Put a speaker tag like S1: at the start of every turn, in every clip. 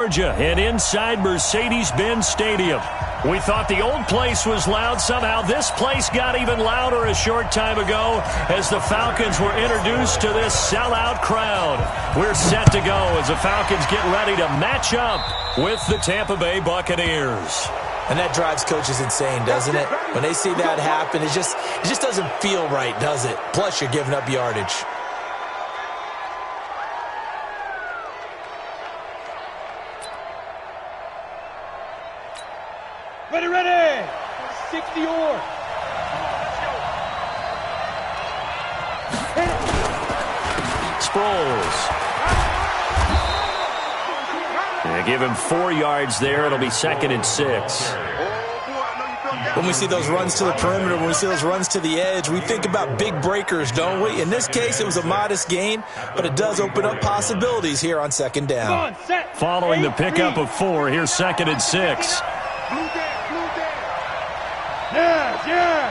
S1: Georgia and inside Mercedes-Benz Stadium. We thought the old place was loud. Somehow this place got even louder a short time ago as the Falcons were introduced to this sellout crowd. We're set to go as the Falcons get ready to match up with the Tampa Bay Buccaneers.
S2: And that drives coaches insane, doesn't it? When they see that happen, it just doesn't feel right, does it? Plus, you're giving up yardage.
S3: Ready! 60 yards.
S1: Sproles. They give him 4 yards there. It'll be 2nd and 6.
S2: When we see those runs to the perimeter, when we see those runs to the edge, we think about big breakers, don't we? In this case, it was a modest gain, but it does open up possibilities here on 2nd down.
S1: Following the pickup of 4, here's 2nd and 6.
S3: Yeah.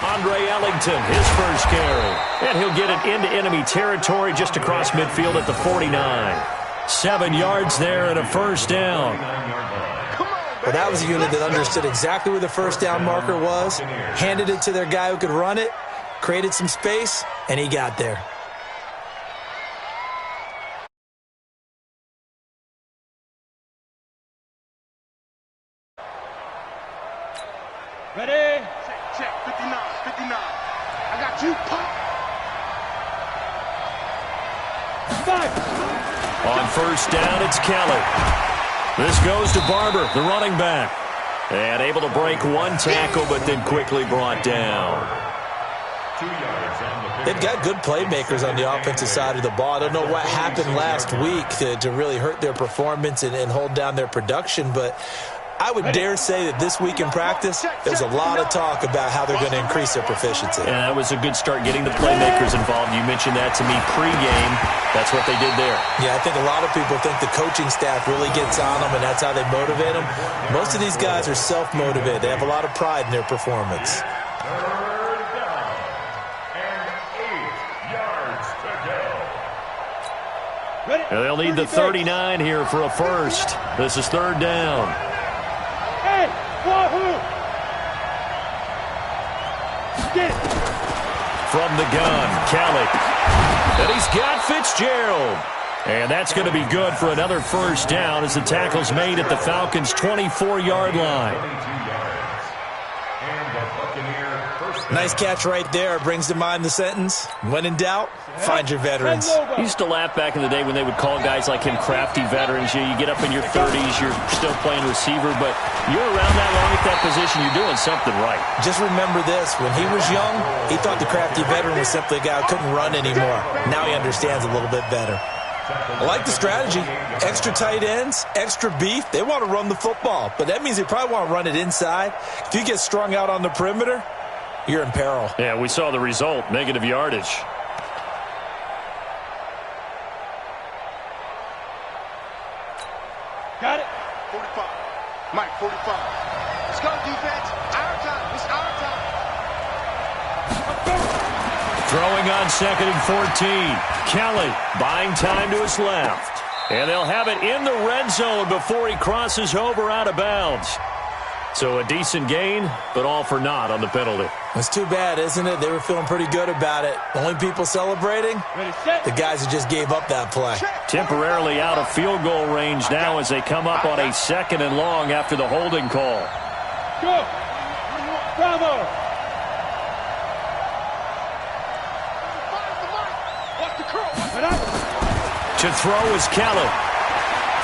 S1: Andre Ellington, his first carry. And he'll get it into enemy territory just across midfield at the 49. 7 yards there and a first down.
S2: Well, that was a unit that understood exactly where the first down marker was, handed it to their guy who could run it, created some space, and he got there.
S3: Ready?
S4: Check, 59. I got you, pop.
S3: 5.
S1: On first down, it's Kelly. This goes to Barber, the running back. And able to break one tackle, but then quickly brought down.
S2: They've got good playmakers on the offensive side of the ball. I don't know what happened last week to really hurt their performance and hold down their production, but I would dare say that this week in practice, there's a lot of talk about how they're going to increase their proficiency.
S1: And that was a good start getting the playmakers involved. You mentioned that to me pregame. That's what they did there.
S2: Yeah, I think a lot of people think the coaching staff really gets on them, and that's how they motivate them. Most of these guys are self-motivated. They have a lot of pride in their performance.
S1: They'll need the 39 here for a first. This is 3rd down. From the gun, Kelly. And he's got Fitzgerald. And that's going to be good for another first down as the tackle's made at the Falcons' 24-yard line.
S2: Nice catch right there. Brings to mind the sentence, when in doubt, find your veterans.
S1: I used to laugh back in the day when they would call guys like him crafty veterans. You get up in your 30s, you're still playing receiver, but you're around that long at that position, you're doing something right.
S2: Just remember this. When he was young, he thought the crafty veteran was simply a guy who couldn't run anymore. Now he understands a little bit better. I like the strategy. Extra tight ends, extra beef. They want to run the football, but that means they probably want to run it inside. If you get strung out on the perimeter, you're in peril.
S1: Yeah, we saw the result, negative yardage.
S3: Got it.
S4: 45. Mike, 45. Let's go, defense. Our time. It's our time.
S1: Throwing on 2nd and 14. Kelly buying time to his left. And they'll have it in the red zone before he crosses over out of bounds. So a decent gain, but all for naught on the penalty.
S2: It's too bad, isn't it? They were feeling pretty good about it. Only people celebrating, the guys who just gave up that play.
S1: Temporarily out of field goal range now as they come up on a 2nd and long after the holding call.
S3: Go! Bravo!
S1: To throw is Kelly.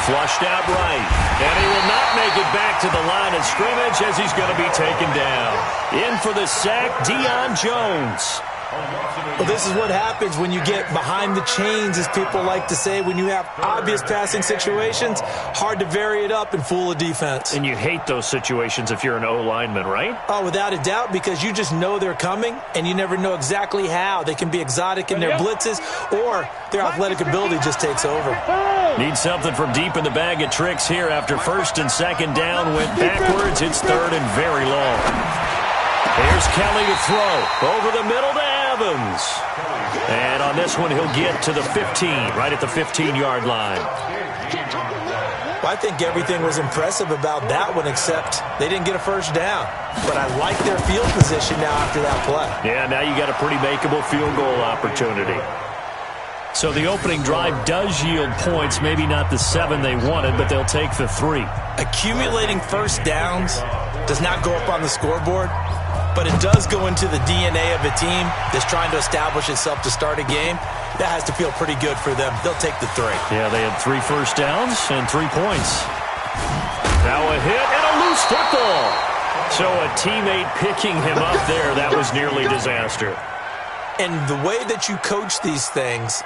S1: Flushed out right. And he will not make it back to the line of scrimmage as he's going to be taken down. In for the sack, Deion Jones.
S2: Well, this is what happens when you get behind the chains, as people like to say. When you have obvious passing situations, hard to vary it up and fool a defense.
S1: And you hate those situations if you're an O-lineman, right?
S2: Oh, without a doubt, because you just know they're coming, and you never know exactly how. They can be exotic in their blitzes, or their athletic ability just takes over.
S1: Need something from deep in the bag of tricks here after 1st and 2nd down. Went backwards. It's 3rd and very long. Here's Kelly to throw. Over the middle to Evans. And on this one, he'll get to the 15, right at the 15-yard line.
S2: Well, I think everything was impressive about that one, except they didn't get a first down. But I like their field position now after that play.
S1: Yeah, now you got a pretty makeable field goal opportunity. So the opening drive does yield points, maybe not the 7 they wanted, but they'll take the 3.
S2: Accumulating first downs does not go up on the scoreboard, but it does go into the DNA of a team that's trying to establish itself to start a game. That has to feel pretty good for them. They'll take the 3.
S1: Yeah, they had 3 first downs and 3 points. Now a hit and a loose football. So a teammate picking him up there, that was nearly disaster.
S2: And the way that you coach these things,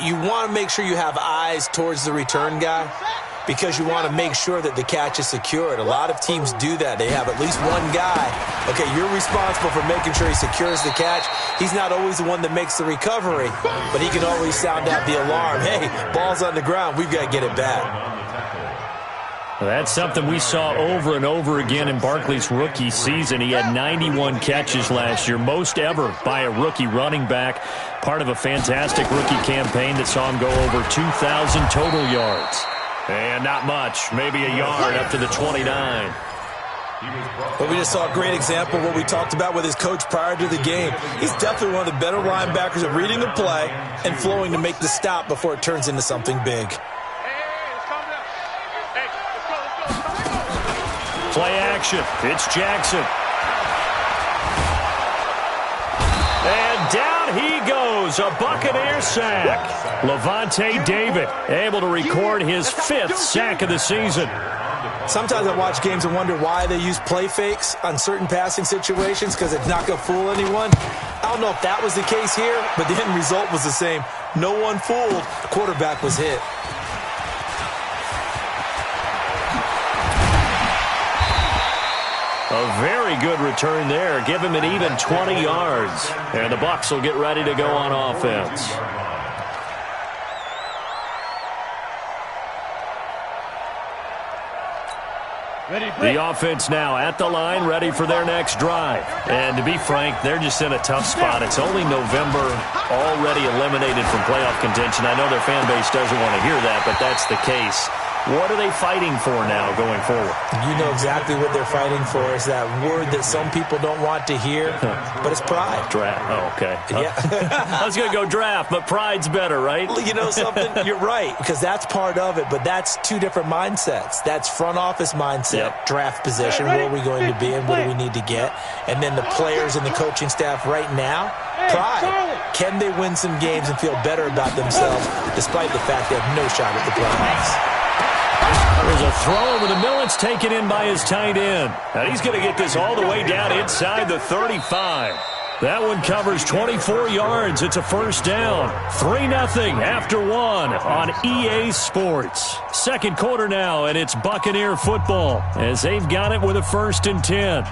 S2: you want to make sure you have eyes towards the return guy because you want to make sure that the catch is secured. A lot of teams do that. They have at least one guy. Okay, you're responsible for making sure he secures the catch. He's not always the one that makes the recovery, but he can always sound out the alarm. Hey, ball's on the ground. We've got to get it back.
S1: That's something we saw over and over again in Barkley's rookie season. He had 91 catches last year, most ever by a rookie running back. Part of a fantastic rookie campaign that saw him go over 2,000 total yards. And not much, maybe a yard up to the 29.
S2: But we just saw a great example of what we talked about with his coach prior to the game. He's definitely one of the better linebackers at reading the play and flowing to make the stop before it turns into something big.
S1: Play action. It's Jackson. And down he goes. A Buccaneer sack. Levante David able to record his 5th sack of the season.
S2: Sometimes I watch games and wonder why they use play fakes on certain passing situations because it's not going to fool anyone. I don't know if that was the case here, but the end result was the same. No one fooled. The quarterback was hit.
S1: A very good return there. Give him an even 20 yards. And the Bucs will get ready to go on offense. The offense now at the line, ready for their next drive. And to be frank, they're just in a tough spot. It's only November, already eliminated from playoff contention. I know their fan base doesn't want to hear that, but that's the case. What are they fighting for now going forward?
S2: You know exactly what they're fighting for. Is that word that some people don't want to hear, but it's pride.
S1: Draft. Oh, okay.
S2: Yeah.
S1: I was going to go draft, but pride's better, right?
S2: You know something? You're right, because that's part of it, but that's 2 different mindsets. That's front office mindset, draft position, where are we going to be and what do we need to get? And then the players and the coaching staff right now, pride. Can they win some games and feel better about themselves despite the fact they have no shot at the playoffs?
S1: There's a throw over the middle. It's taken in by his tight end. And he's going to get this all the way down inside the 35. That one covers 24 yards. It's a first down. 3-0 after 1 on EA Sports. Second quarter now, and it's Buccaneer football as they've got it with a 1st and 10.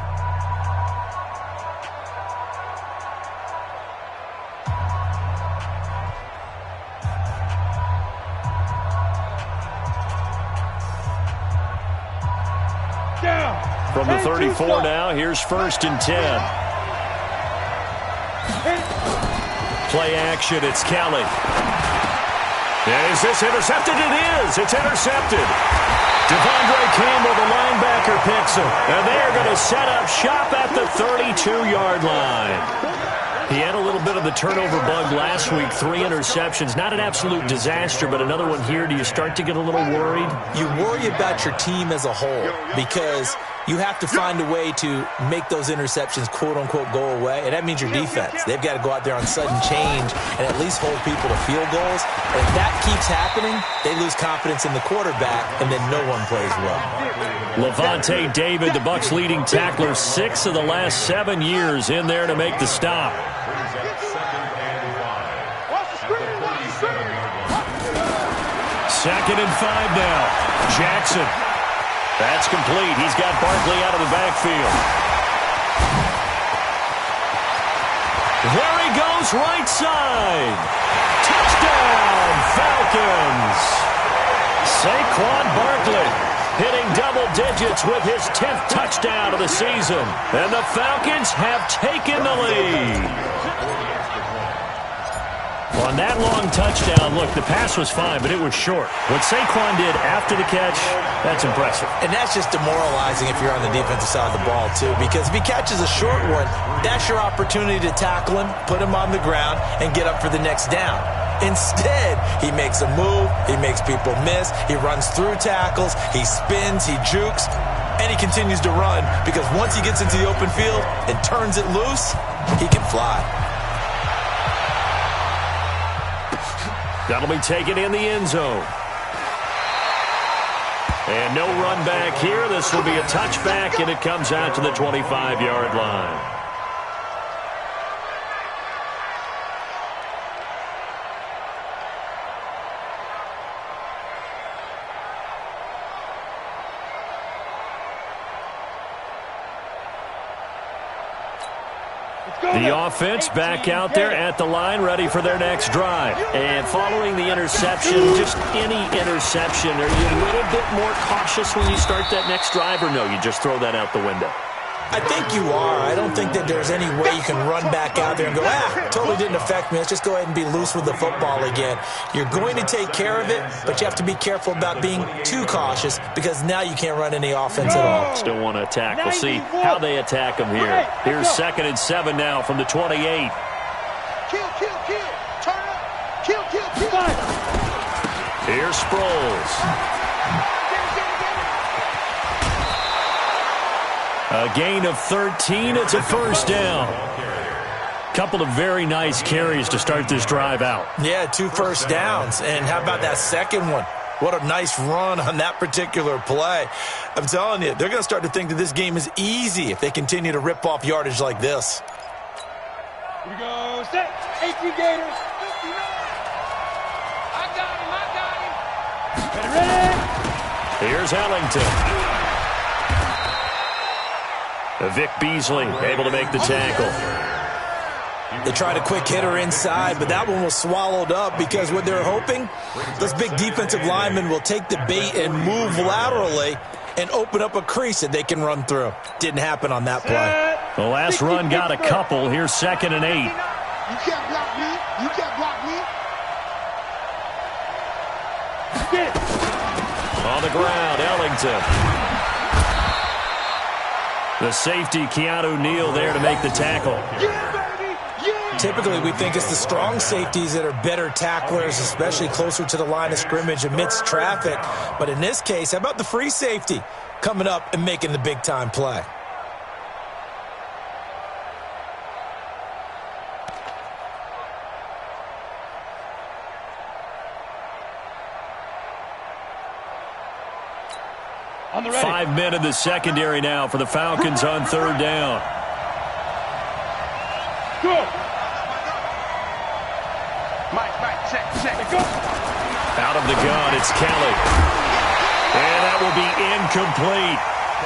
S1: From the 34 now, here's 1st and 10. Play action, it's Kelly. Is this intercepted? It is. It's intercepted. Devondre Campbell, the linebacker, picks him. And they're going to set up shop at the 32-yard line. He had a little bit of the turnover bug last week, 3 interceptions. Not an absolute disaster, but another one here. Do you start to get a little worried?
S2: You worry about your team as a whole because you have to find a way to make those interceptions, quote-unquote, go away, and that means your defense. They've got to go out there on sudden change and at least hold people to field goals. And if that keeps happening, they lose confidence in the quarterback, and then no one plays well.
S1: Levante David, the Bucs' leading tackler, 6 of the last 7 years in there to make the stop. Second and 5 now. Jackson. That's complete. He's got Barkley out of the backfield. There he goes, right side. Touchdown, Falcons. Saquon Barkley hitting double digits with his 10th touchdown of the season. And the Falcons have taken the lead. On that long touchdown, look, the pass was fine, but it was short. What Saquon did after the catch, that's impressive.
S2: And that's just demoralizing if you're on the defensive side of the ball, too, because if he catches a short one, that's your opportunity to tackle him, put him on the ground, and get up for the next down. Instead, he makes a move, he makes people miss, he runs through tackles, he spins, he jukes, and he continues to run because once he gets into the open field and turns it loose, he can fly.
S1: That'll be taken in the end zone. And no run back here. This will be a touchback, and it comes out to the 25-yard line. The offense back out there at the line, ready for their next drive. And following the interception, just any interception, are you a little bit more cautious when you start that next drive, or no, you just throw that out the window?
S2: I think you are. I don't think that there's any way you can run back out there and go, totally didn't affect me. Let's just go ahead and be loose with the football again. You're going to take care of it, but you have to be careful about being too cautious because now you can't run any offense at all.
S1: Still want to attack. We'll see how they attack them here. Here's 2nd and 7 now from the 28.
S4: Kill, kill, kill. Turn up. Kill, kill, kill.
S1: Here's Sproles. A gain of 13. It's a first down. Couple of very nice carries to start this drive out.
S2: Yeah, 2 first downs. And how about that second one? What a nice run on that particular play. I'm telling you, they're going to start to think that this game is easy if they continue to rip off yardage like this.
S3: Here we go. Set. 18 Gators.
S4: I got him.
S3: Ready?
S1: Here's Ellington. Vic Beasley able to make the tackle.
S2: They tried a quick hitter inside, but that one was swallowed up because what they're hoping, those big defensive linemen will take the bait and move laterally and open up a crease that they can run through. Didn't happen on that play.
S1: The last run got a couple. Here's 2nd and 8.
S4: You can't block me. You can't block me.
S1: On the ground, Ellington. The safety, Keanu Neal, there to make the tackle.
S4: Yeah, baby. Yeah.
S2: Typically, we think it's the strong safeties that are better tacklers, especially closer to the line of scrimmage amidst traffic. But in this case, how about the free safety coming up and making the big-time play?
S3: On the ready.
S1: 5 men in the secondary now for the Falcons on 3rd down.
S3: Go.
S4: Mike, check.
S3: Go.
S1: Out of the gun, it's Kelly. And that will be incomplete.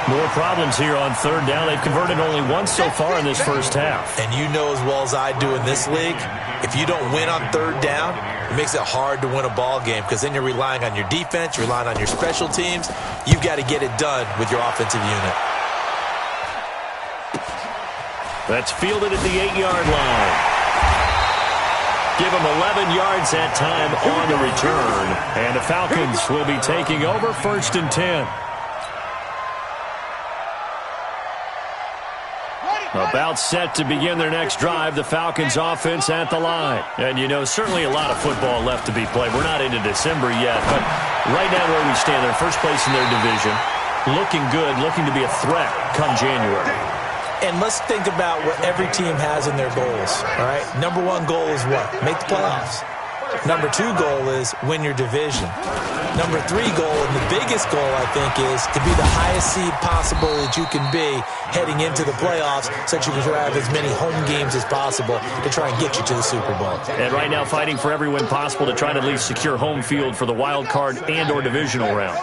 S1: More problems here on 3rd down. They've converted only once so far in this first half.
S2: And you know as well as I do in this league, if you don't win on 3rd down, it makes it hard to win a ball game because then you're relying on your defense, you're relying on your special teams. You've got to get it done with your offensive unit.
S1: That's fielded at the 8-yard line. Give them 11 yards that time on the return. And the Falcons will be taking over 1st and 10. About set to begin their next drive, the Falcons offense at the line. And, you know, certainly a lot of football left to be played. We're not into December yet, but right now where we stand, they're first place in their division, looking good, looking to be a threat come January.
S2: And let's think about what every team has in their goals, all right? Number 1 goal is what? Make the playoffs. Number 2 goal is win your division. Number 3 goal, and the biggest goal, I think, is to be the highest seed possible that you can be heading into the playoffs so that you can have as many home games as possible to try and get you to the Super Bowl.
S1: And right now fighting for every win possible to try to at least secure home field for the wild card and or divisional round.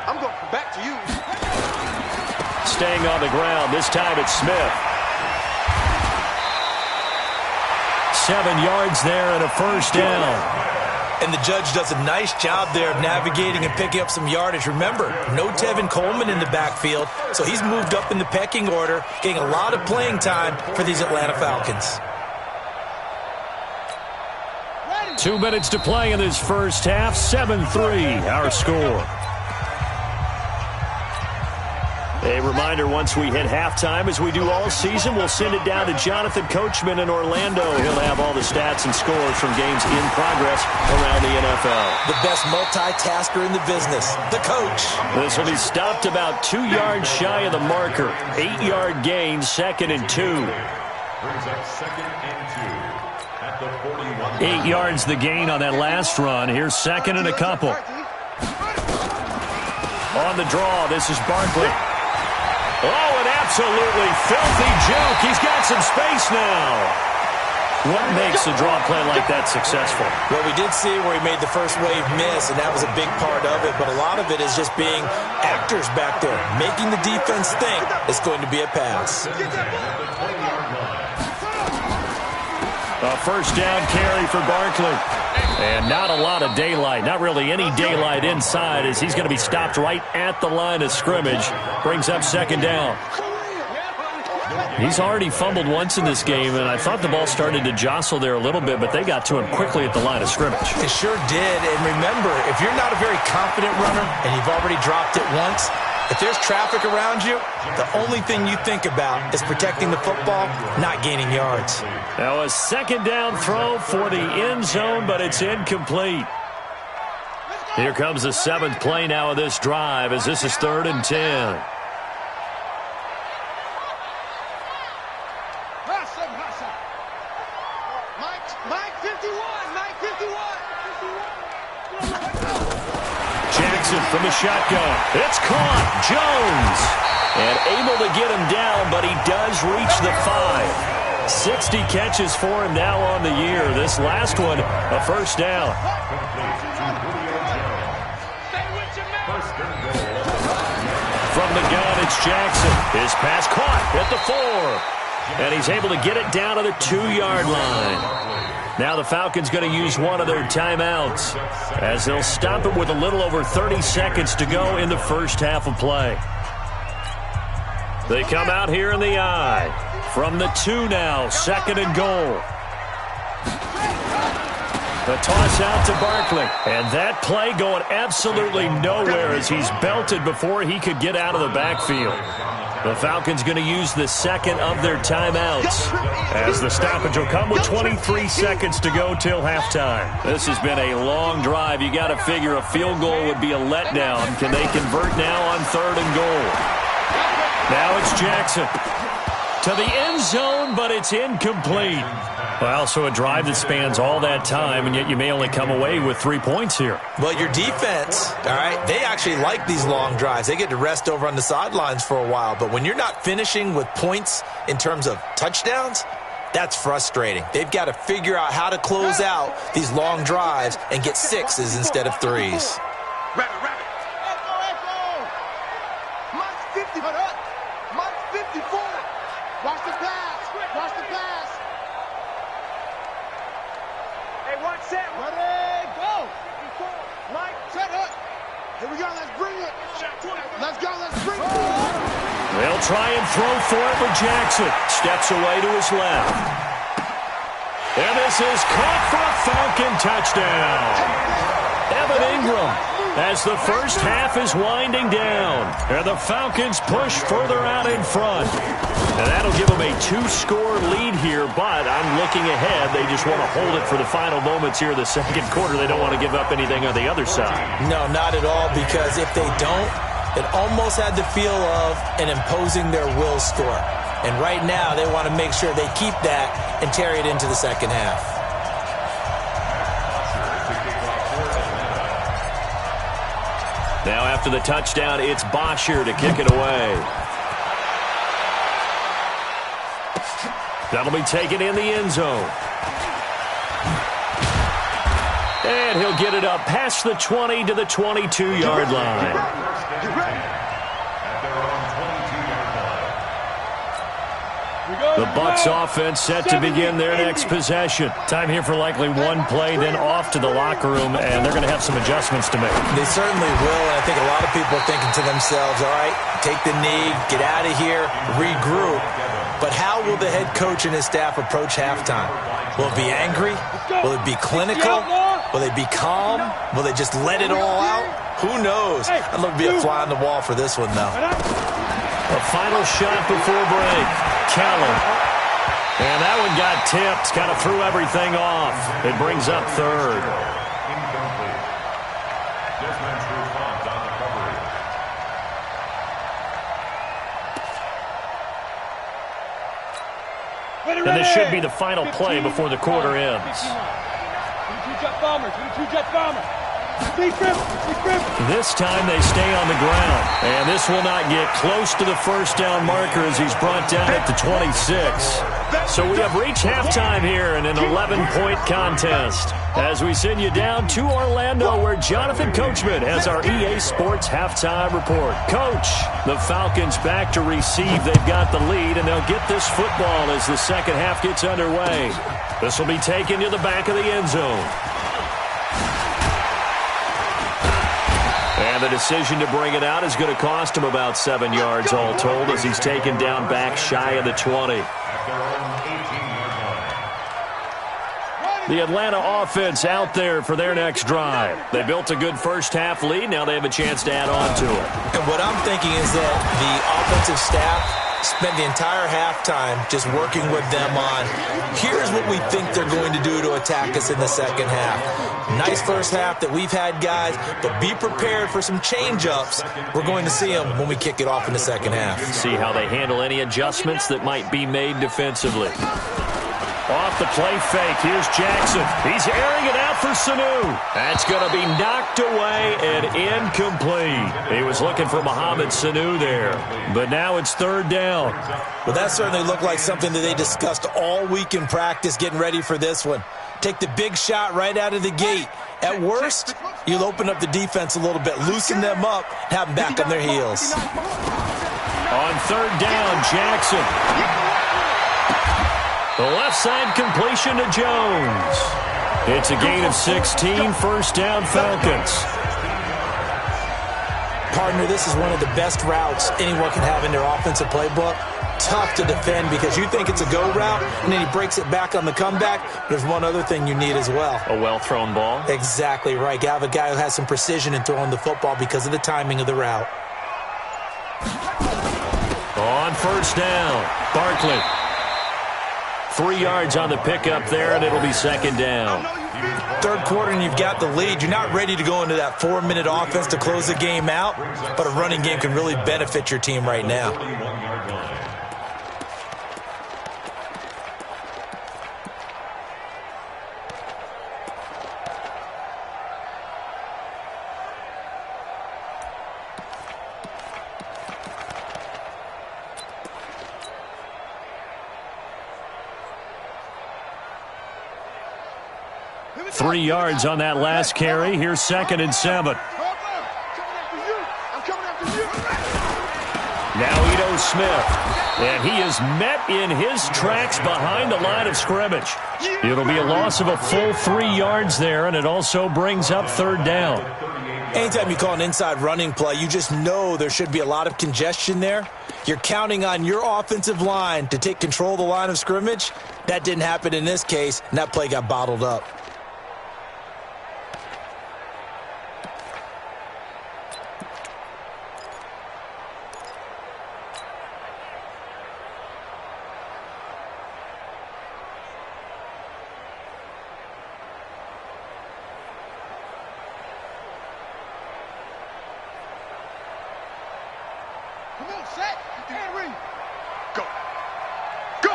S4: I'm going back to you.
S1: Staying on the ground, this time it's Smith. 7 yards there and a first down.
S2: And the judge does a nice job there of navigating and picking up some yardage. Remember, no Tevin Coleman in the backfield, so he's moved up in the pecking order, getting a lot of playing time for these Atlanta Falcons.
S1: 2 minutes to play in this first half. 7-3 our score. A reminder, once we hit halftime, as we do all season, we'll send it down to Jonathan Coachman in Orlando. He'll have all the stats and scores from games in progress around the NFL.
S2: The best multitasker in the business, the coach.
S1: This will be stopped about 2 yards shy of the marker. 8-yard gain, 2nd and 2.
S5: Brings up 2nd and 2 at the 41.
S1: 8 yards the gain on that last run. Here's 2nd and a couple. On the draw, this is Barkley. Oh, an absolutely filthy juke. He's got some space now. What makes a draw play like that successful?
S2: Well, we did see where he made the first wave miss, and that was a big part of it. But a lot of it is just being actors back there, making the defense think it's going to be a pass.
S1: A first down carry for Barkley. And not a lot of daylight, not really any daylight inside, as he's going to be stopped right at the line of scrimmage. Brings up 2nd down. He's already fumbled once in this game, and I thought the ball started to jostle there a little bit, but they got to him quickly at the line of scrimmage.
S2: It sure did. And remember, if you're not a very confident runner and you've already dropped it once, if there's traffic around you, the only thing you think about is protecting the football, not gaining yards.
S1: Now a 2nd down throw for the end zone, but it's incomplete. Here comes the 7th play now of this drive, as this is 3rd and 10.
S4: Mike 51, Mike 51.
S1: Jackson from the shotgun. It's caught. Jones. And able to get him down, but he does reach the 5. 60 catches for him now on the year. This last one, a first down. From the gun, it's Jackson. His pass caught at the 4. And he's able to get it down to the 2-yard line. Now the Falcons going to use one of their timeouts, as they'll stop it with a little over 30 seconds to go in the first half of play. They come out here in the I. From the 2 now, 2nd and goal. The toss out to Barkley. And that play going absolutely nowhere as he's belted before he could get out of the backfield. The Falcons going to use the 2nd of their timeouts, as the stoppage will come with 23 seconds to go till halftime. This has been a long drive. You got to figure a field goal would be a letdown. Can they convert now on 3rd and goal? Now it's Jackson to the end zone, but it's incomplete. Well, so a drive that spans all that time, and yet you may only come away with 3 points here.
S2: Well, your defense, all right, they actually like these long drives. They get to rest over on the sidelines for a while. But when you're not finishing with points in terms of touchdowns, that's frustrating. They've got to figure out how to close out these long drives and get 6s instead of 3s.
S4: Rabbit. Echo. Mike's 50. Mike's 54. Watch the pass. Watch that. Ready, go. Mike, set up. Here we go. Let's bring it. Let's go. Let's bring it.
S1: They'll try and throw for it with Jackson. Steps away to his left. And this is caught for a Falcon touchdown. Evan Ingram, as the first half is winding down. And the Falcons push further out in front. And that'll give them a 2-score lead here, but I'm looking ahead. They just want to hold it for the final moments here of the second quarter. They don't want to give up anything on the other side.
S2: No, not at all, because if they don't, it almost had the feel of an imposing their will score. And right now, they want to make sure they keep that and carry it into the second half.
S1: Now after the touchdown, it's Bosher to kick it away. That'll be taken in the end zone. And he'll get it up past the 20 to the 22-yard line. The Bucs offense set to begin their next possession. Time here for likely one play, then off to the locker room, and they're going to have some adjustments to make.
S2: They certainly will, and I think a lot of people are thinking to themselves, all right, take the knee, get out of here, regroup. But how will the head coach and his staff approach halftime? Will it be angry? Will it be clinical? Will they be calm? Will they just let it all out? Who knows? I'd love to be a fly on the wall for this one, though.
S1: A final shot before break. Keller. And that one got tipped. Kind of threw everything off. It brings up third.
S5: Incomplete. Desmond's response on the coverage.
S1: And this should be the final play before the quarter ends.
S3: 22 jet bombers. 22 jet bombers.
S1: This time they stay on the ground. And this will not get close to the first down marker as he's brought down at the 26. So we have reached halftime here in an 11-point contest. As we send you down to Orlando, where Jonathan Coachman has our EA Sports halftime report. Coach, the Falcons back to receive. They've got the lead, and they'll get this football as the second half gets underway. This will be taken to the back of the end zone. And the decision to bring it out is going to cost him about 7 yards all told as he's taken down back shy of the 20. The Atlanta offense out there for their next drive. They built a good first-half lead. Now they have a chance to add on to it.
S2: And what I'm thinking is that the offensive staff spent the entire halftime just working with them on, here's what we think they're going to do to attack us in the second half. Nice first half that we've had, guys, but be prepared for some change-ups. We're going to see them when we kick it off in the second half.
S1: See how they handle any adjustments that might be made defensively. Off the play fake, here's Jackson. He's airing it out for Sanu. That's going to be knocked away and incomplete. He was looking for Mohamed Sanu there, but now it's third down.
S2: Well, that certainly looked like something that they discussed all week in practice getting ready for this one. Take the big shot right out of the gate. At worst, you'll open up the defense a little bit, loosen them up, have them back on their heels.
S1: On third down, Jackson. The left side completion to Jones. It's a gain of 16, first down Falcons.
S2: Partner, this is one of the best routes anyone can have in their offensive playbook. Tough to defend because you think it's a go route, and then he breaks it back on the comeback. There's one other thing you need as well.
S1: A well-thrown ball?
S2: Exactly right. You have a guy who has some precision in throwing the football because of the timing of the route.
S1: On first down, Barkley. 3 yards on the pickup there, and it'll be second down.
S2: Third quarter, and you've got the lead. You're not ready to go into that 4-minute offense to close the game out, but a running game can really benefit your team right now.
S5: 31-yard line.
S1: 3 yards on that last carry. Here's second and 7. Now Ito Smith. And he is met in his tracks behind the line of scrimmage. It'll be a loss of a full 3 yards there, and it also brings up third down.
S2: Anytime you call an inside running play, you just know there should be a lot of congestion there. You're counting on your offensive line to take control of the line of scrimmage. That didn't happen in this case, and that play got bottled up.
S4: Set and read. Go. Go.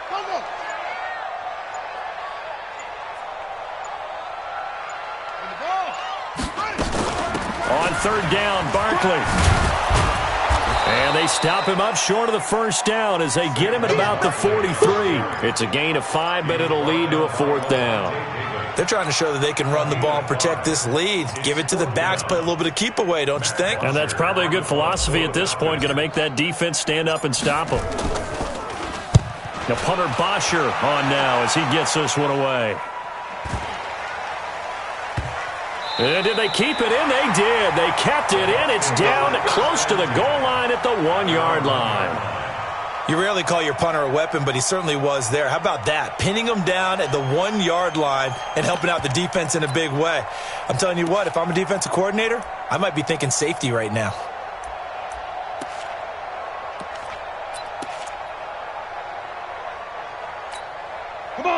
S4: Go, go. And the ball. Ready.
S1: On third down, Barkley. And they stop him up short of the first down as they get him at about the 43. It's a gain of 5, but it'll lead to a fourth down.
S2: They're trying to show that they can run the ball and protect this lead. Give it to the backs, play a little bit of keep away, don't you think?
S1: And that's probably a good philosophy at this point, going to make that defense stand up and stop them. Now punter Bosher on now as he gets this one away. And did they keep it in? They did. They kept it in. It's down close to the goal line at the 1 yard line.
S2: You rarely call your punter a weapon, but he certainly was there. How about that? Pinning him down at the 1-yard line and helping out the defense in a big way. I'm telling you what, if I'm a defensive coordinator, I might be thinking safety right now.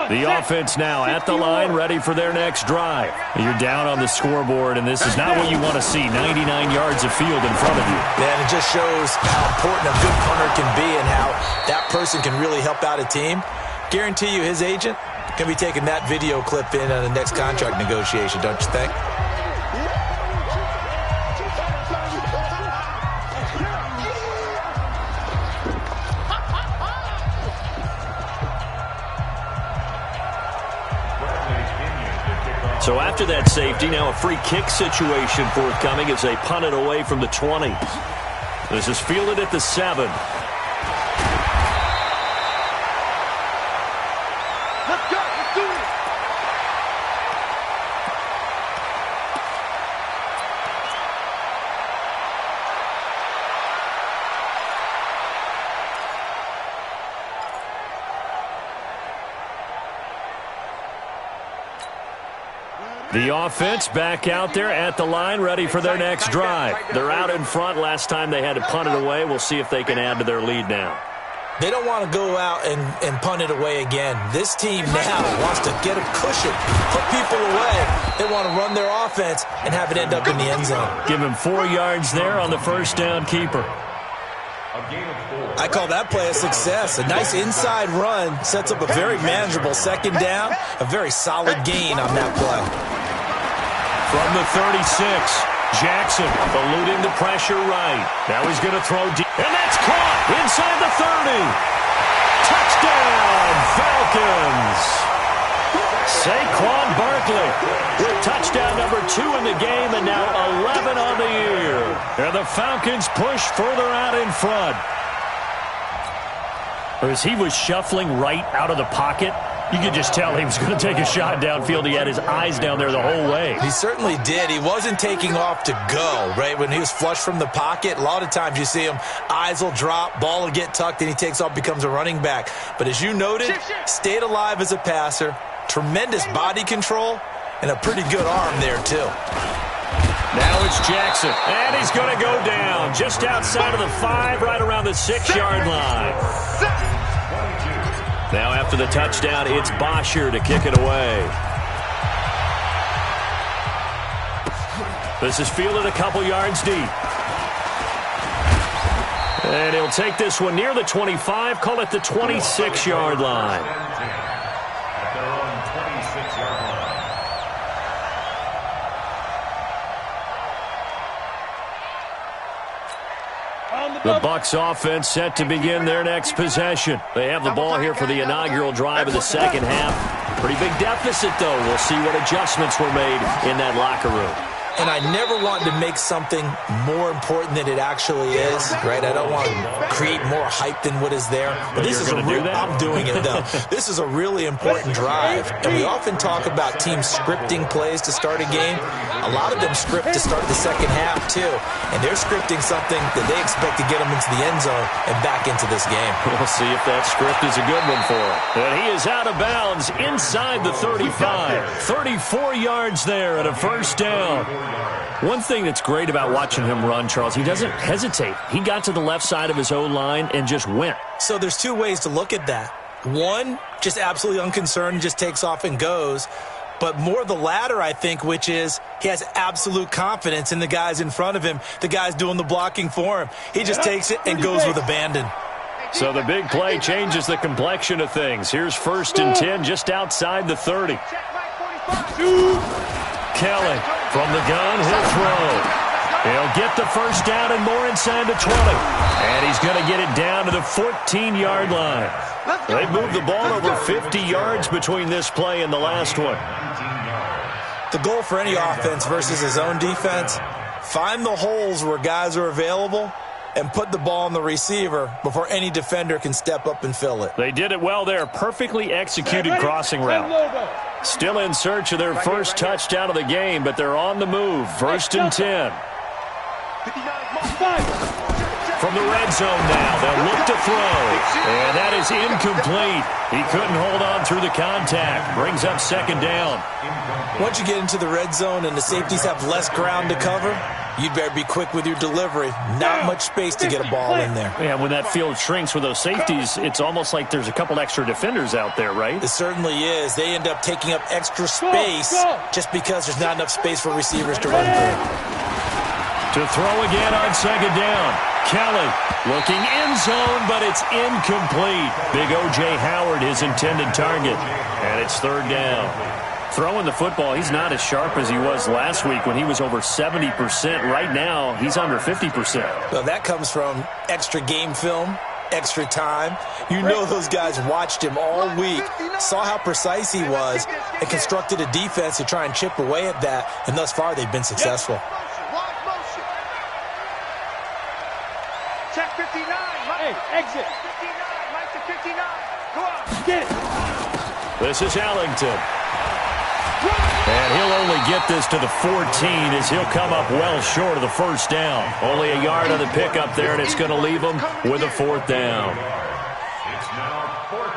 S1: The offense now at the line, ready for their next drive. You're down on the scoreboard, and this is not what you want to see, 99 yards of field in front of you.
S2: Man, it just shows how important a good punter can be and how that person can really help out a team. Guarantee you his agent can be taking that video clip in on the next contract negotiation, don't you think?
S1: So after that safety, now a free kick situation forthcoming as they punt it away from the 20. This is fielded at the 7.
S4: Let's go. Let's do it.
S1: The offense back out there at the line, ready for their next drive. They're out in front. Last time they had to punt it away. We'll see if they can add to their lead now.
S2: They don't want to go out and punt it away again. This team now wants to get a cushion, put people away. They want to run their offense and have it end up in the end zone.
S1: Give him 4 yards there on the first down keeper.
S2: I call that play a success. A nice inside run sets up a very manageable second down, a very solid gain on that play.
S1: From the 36, Jackson eluding the pressure right. Now he's going to throw deep, and that's caught inside the 30. Touchdown, Falcons. Saquon Barkley with touchdown number 2 in the game, and now 11 on the year. And the Falcons push further out in front. As he was shuffling right out of the pocket, you could just tell he was going to take a shot downfield. He had his eyes down there the whole way.
S2: He certainly did. He wasn't taking off to go, right? When he was flush from the pocket, a lot of times you see him, eyes will drop, ball will get tucked, and he takes off, becomes a running back. But as you noted, stayed alive as a passer, tremendous body control, and a pretty good arm there, too.
S1: Now it's Jackson, and he's going to go down just outside of the 5, right around the 6-yard line. Now after the touchdown, it's Bosher to kick it away. This is fielded a couple yards deep. And he'll take this one near the 25, call it the 26-yard line.
S5: At their own 26-yard line.
S1: The Bucs offense set to begin their next possession. They have the ball here for the inaugural drive of the second half. Pretty big deficit, though. We'll see what adjustments were made in that locker room.
S2: And I never want to make something more important than it actually is, right? I don't want to create more hype than what is there. But this is a real, I'm doing it, though. This is a really important drive. And we often talk about teams scripting plays to start a game. A lot of them script to start the second half, too. And they're scripting something that they expect to get them into the end zone and back into this game.
S1: We'll see if that script is a good one for him. And he is out of bounds inside the 35. 34 yards there at a first down. One thing that's great about watching him run, Charles, he doesn't hesitate. He got to the left side of his O-line and just went.
S2: So there's two ways to look at that. One, just absolutely unconcerned, just takes off and goes. But more the latter, I think, which is he has absolute confidence in the guys in front of him, the guys doing the blocking for him. He just takes it and goes with abandon.
S1: So the big play changes the complexion of things. Here's 1st and 10 just outside the 30. Kelly from the gun, he'll throw. He'll get the first down and more inside the 20. And he's going to get it down to the 14-yard line. They moved the ball over 50 yards between this play and the last one.
S2: The goal for any offense versus his own defense, find the holes where guys are available and put the ball on the receiver before any defender can step up and fill it.
S1: They did it well there. Perfectly executed crossing route. Still in search of their first touchdown of the game, but they're on the move. 1st and 10. From the red zone now, they'll look to throw. And that is incomplete. He couldn't hold on through the contact. Brings up second down.
S2: Once you get into the red zone and the safeties have less ground to cover, you better be quick with your delivery. Not much space to get a ball in there.
S1: Yeah, when that field shrinks with those safeties, it's almost like there's a couple extra defenders out there, right?
S2: It certainly is. They end up taking up extra space just because there's not enough space for receivers to run through.
S1: To throw again on second down. Kelly looking end zone, but it's incomplete. Big O.J. Howard, his intended target. And it's third down. Throwing the football, he's not as sharp as he was last week when he was over 70%. Right now, he's under 50%.
S2: Well, that comes from extra game film, extra time. You know those guys watched him all week, saw how precise he was, and constructed a defense to try and chip away at that. And thus far, they've been successful.
S4: Check 59. Hey, exit. 59. Mike to 59. Go on. Get it.
S1: This is Ellington. And he'll only get this to the 14 as he'll come up well short of the first down. Only a yard on the pickup there, and it's going to leave him with a fourth down.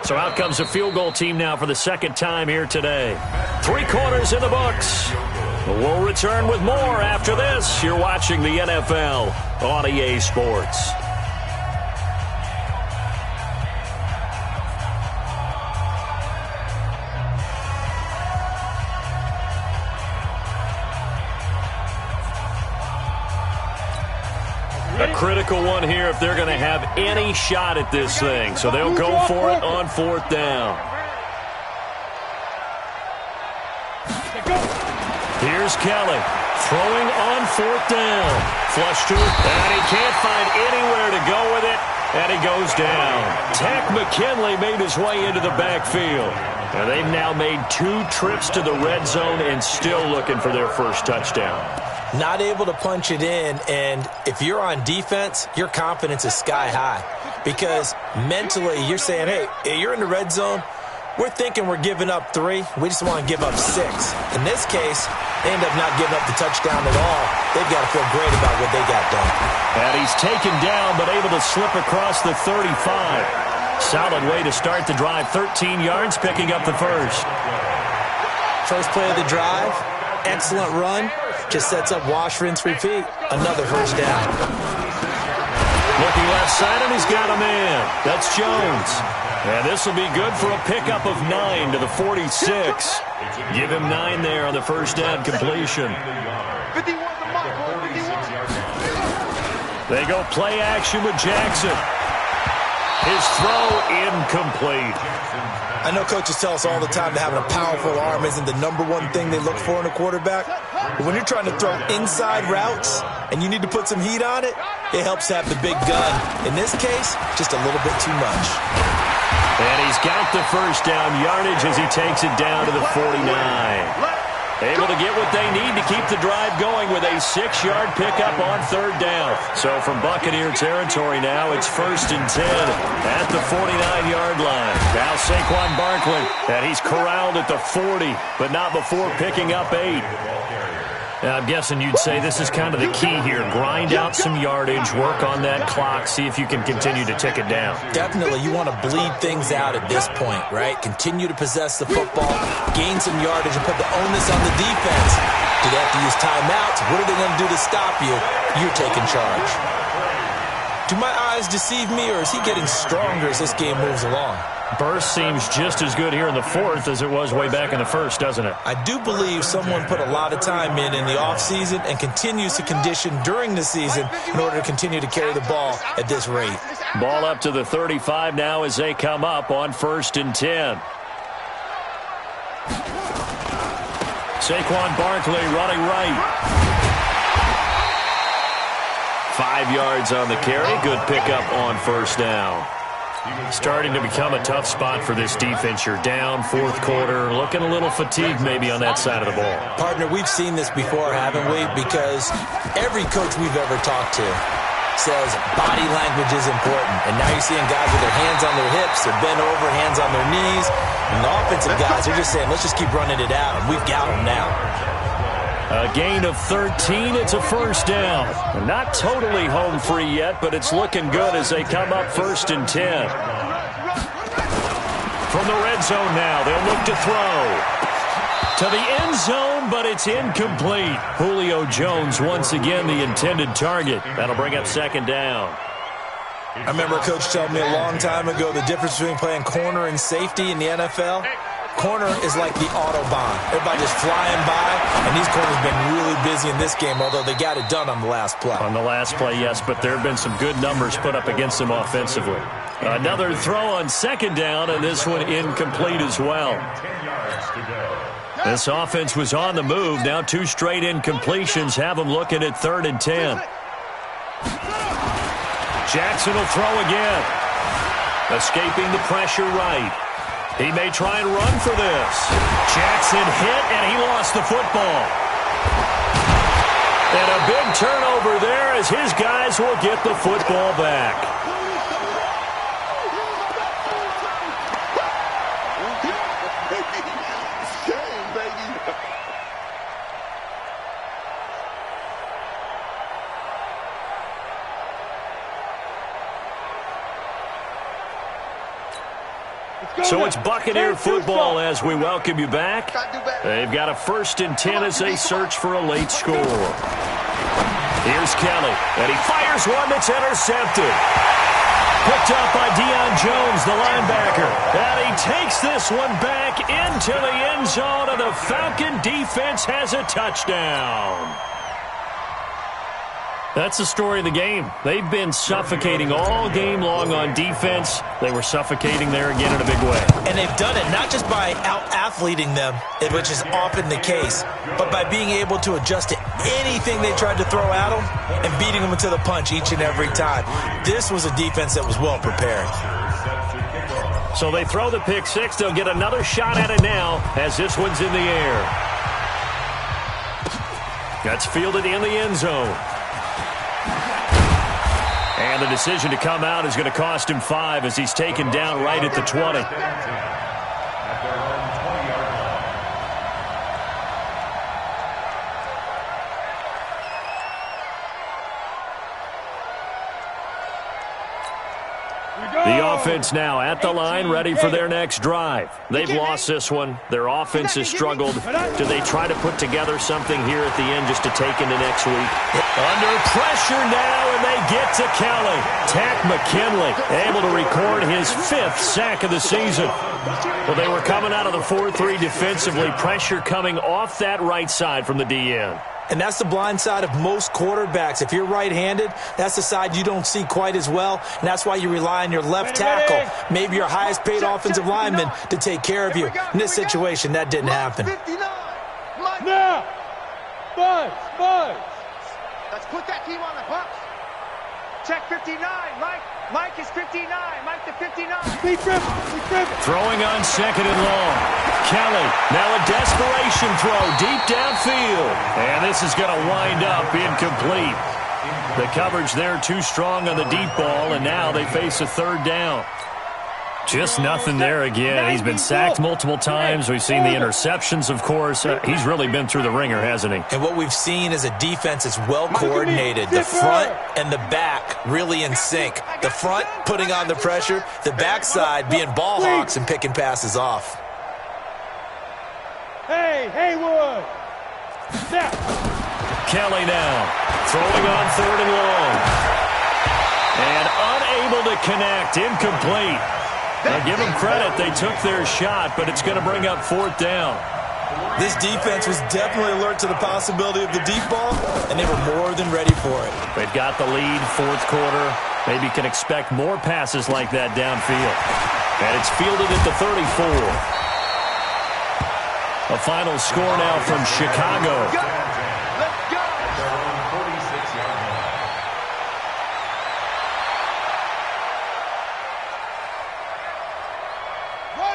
S1: So out comes the field goal team now for the second time here today. 3 quarters in the books. We'll return with more after this. You're watching the NFL on EA Sports. A critical one here if they're going to have any shot at this thing. So they'll go for it on fourth down. Here's Kelly throwing on fourth down. Flush to it, and he can't find anywhere to go with it, and he goes down. Tack McKinley made his way into the backfield. And they've now made 2 trips to the red zone and still looking for their first touchdown.
S2: Not able to punch it in, and if you're on defense, your confidence is sky high. Because mentally, you're saying, hey, you're in the red zone. We're thinking we're giving up 3. We just want to give up 6. In this case, they end up not giving up the touchdown at all. They've got to feel great about what they got done.
S1: And he's taken down, but able to slip across the 35. Solid way to start the drive. 13 yards, picking up the first.
S2: First play of the drive, excellent run. Just sets up wash, rinse, repeat. Another first down.
S1: Looking left side, and he's got a man. That's Jones. And this will be good for a pickup of 9 to the 46. Give him 9 there on the first down completion.
S4: 51 the mark. 51.
S1: They go play action with Jackson. His throw incomplete.
S2: I know coaches tell us all the time that having a powerful arm isn't the #1 thing they look for in a quarterback. But when you're trying to throw inside routes and you need to put some heat on it, it helps to have the big gun. In this case, just a little bit too much.
S1: And he's got the first down yardage as he takes it down to the 49. Able to get what they need to keep the drive going with a 6-yard pickup on third down. So from Buccaneer territory now, it's 1st and 10 at the 49-yard line. Now Saquon Barkley, and he's corralled at the 40, but not before picking up 8. Now, I'm guessing you'd say this is kind of the key here. Grind out some yardage, work on that clock, see if you can continue to tick it down.
S2: Definitely, you want to bleed things out at this point, right? Continue to possess the football, gain some yardage, and put the onus on the defense. Do they have to use timeouts? What are they going to do to stop you? You're taking charge. Do my eyes deceive me, or is he getting stronger as this game moves along?
S1: Burst seems just as good here in the 4th as it was way back in the 1st, doesn't it?
S2: I do believe someone put a lot of time in the offseason and continues to condition during the season in order to continue to carry the ball at this rate.
S1: Ball up to the 35 now as they come up on 1st and 10. Saquon Barkley running right. 5 yards on the carry. Good pickup on first down. Starting to become a tough spot for this defense. You're down 4th quarter, looking a little fatigued maybe on that side of the ball.
S2: Partner, we've seen this before, haven't we? Because every coach we've ever talked to says body language is important. And now you're seeing guys with their hands on their hips, they're bent over, hands on their knees. And the offensive guys are just saying, let's just keep running it out. And we've got them now.
S1: A gain of 13. It's a first down. Not totally home free yet, but it's looking good as they come up 1st and 10. From the red zone now, they'll look to throw. To the end zone, but it's incomplete. Julio Jones once again the intended target. That'll bring up 2nd down.
S2: I remember a coach telling me a long time ago the difference between playing corner and safety in the NFL. Corner is like the Autobahn. Everybody just flying by, and these corners have been really busy in this game, although they got it done on the last play.
S1: On the last play, yes, but there have been some good numbers put up against them offensively. Another throw on 2nd down, and this one incomplete as well. This offense was on the move. Now 2 straight incompletions have them looking at 3rd and 10. Jackson will throw again. Escaping the pressure right. He may try and run for this. Jackson hit, and he lost the football. And a big turnover there as his guys will get the football back. So it's Buccaneer football as we welcome you back. They've got a 1st and 10 as they search for a late score. Here's Kelly, and he fires one that's intercepted. Picked up by Deion Jones, the linebacker. And he takes this one back into the end zone, and the Falcon defense has a touchdown. That's the story of the game. They've been suffocating all game long on defense. They were suffocating there again in a big way.
S2: And they've done it not just by out-athleting them, which is often the case, but by being able to adjust to anything they tried to throw at them and beating them to the punch each and every time. This was a defense that was well prepared.
S1: So they throw the pick 6. They'll get another shot at it now as this one's in the air. That's fielded in the end zone. And the decision to come out is going to cost him 5 as he's taken down right at the 20. The offense now at the line, ready for their next drive. They've lost this one. Their offense has struggled. Do they try to put together something here at the end just to take into next week? Under pressure now, and they get to Kelly. Tack McKinley able to record his 5th sack of the season. Well, they were coming out of the 4-3 defensively. Pressure coming off that right side from the DN.
S2: And that's the blind side of most quarterbacks. If you're right-handed, that's the side you don't see quite as well, and that's why you rely on your left tackle, maybe your highest-paid offensive lineman, to take care of you. In this situation, that didn't happen.
S3: Now, Buzz.
S4: Let's put that team on the bus. Check 59, Mike. Mike is 59. Mike to 59.
S3: Be driven.
S1: Throwing on 2nd and long. Kelly, now a desperation throw deep downfield. And this is going to wind up incomplete. The coverage there too strong on the deep ball, and now they face a 3rd down. Just nothing there again. He's been sacked multiple times. We've seen the interceptions, of course. He's really been through the ringer, hasn't he?
S2: And what we've seen is a defense that's well coordinated. The front and the back really in sync. The front putting on the pressure, the backside being ball hawks and picking passes off.
S3: Hey, Haywood. Snap.
S1: Kelly now throwing on 3rd and long. And unable to connect, incomplete. Now, give them credit. They took their shot, but it's going to bring up 4th down.
S2: This defense was definitely alert to the possibility of the deep ball, and they were more than ready for it.
S1: They've got the lead, 4th quarter. Maybe can expect more passes like that downfield. And it's fielded at the 34. A final score now from Chicago.
S4: Let's go.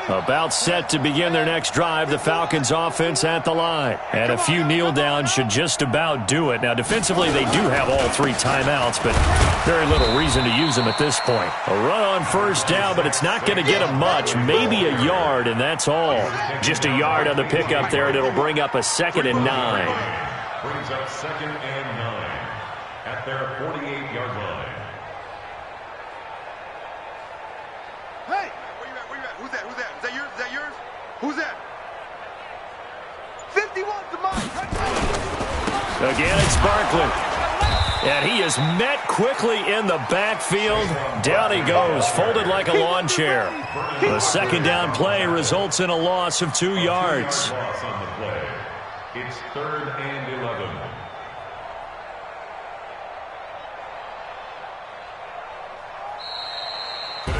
S1: About set to begin their next drive, the Falcons offense at the line. And a few kneel downs should just about do it. Now, defensively, they do have all 3 timeouts, but very little reason to use them at this point. A run on 1st down, but it's not going to get them much. Maybe a yard, and that's all. Just a yard on the pickup there, and it'll bring up a 2nd and 9.
S5: Brings up 2nd and 9 at their 48-yard line.
S4: Hey! Where you at? Where you at? Who's that? Who's that? Is that yours? Is that yours? Who's that? 51's the mark.
S1: Again, it's Barkley. And he is met quickly in the backfield. Down he goes, folded like a lawn chair. The second down play results in a loss of 2 yards.
S5: Loss on the play. It's 3rd and 11.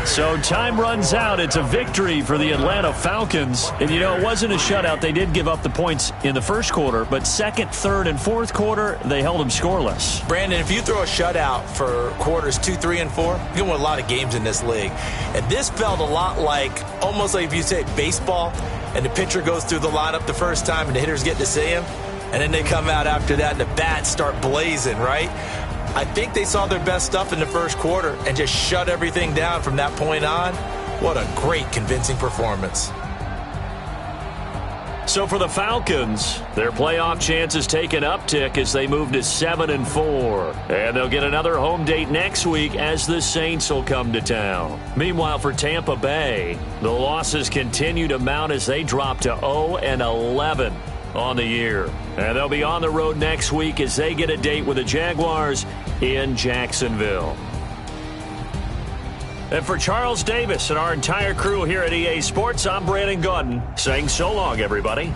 S1: So time runs out. It's a victory for the Atlanta Falcons. And, you know, it wasn't a shutout. They did give up the points in the first quarter, but second, third, and fourth quarter, they held them scoreless.
S2: Brandon, if you throw a shutout for quarters 2, 3, and 4, you're going to win a lot of games in this league. And this felt a lot like, almost like if you say baseball, and the pitcher goes through the lineup the first time and the hitters get to see him, and then they come out after that and the bats start blazing, right? I think they saw their best stuff in the first quarter and just shut everything down from that point on. What a great, convincing performance.
S1: So for the Falcons, their playoff chances take an uptick as they move to 7-4. And they'll get another home date next week as the Saints will come to town. Meanwhile, for Tampa Bay, the losses continue to mount as they drop to 0-11 on the year. And they'll be on the road next week as they get a date with the Jaguars in Jacksonville. And for Charles Davis and our entire crew here at EA Sports, I'm Brandon Gaudin saying so long, everybody.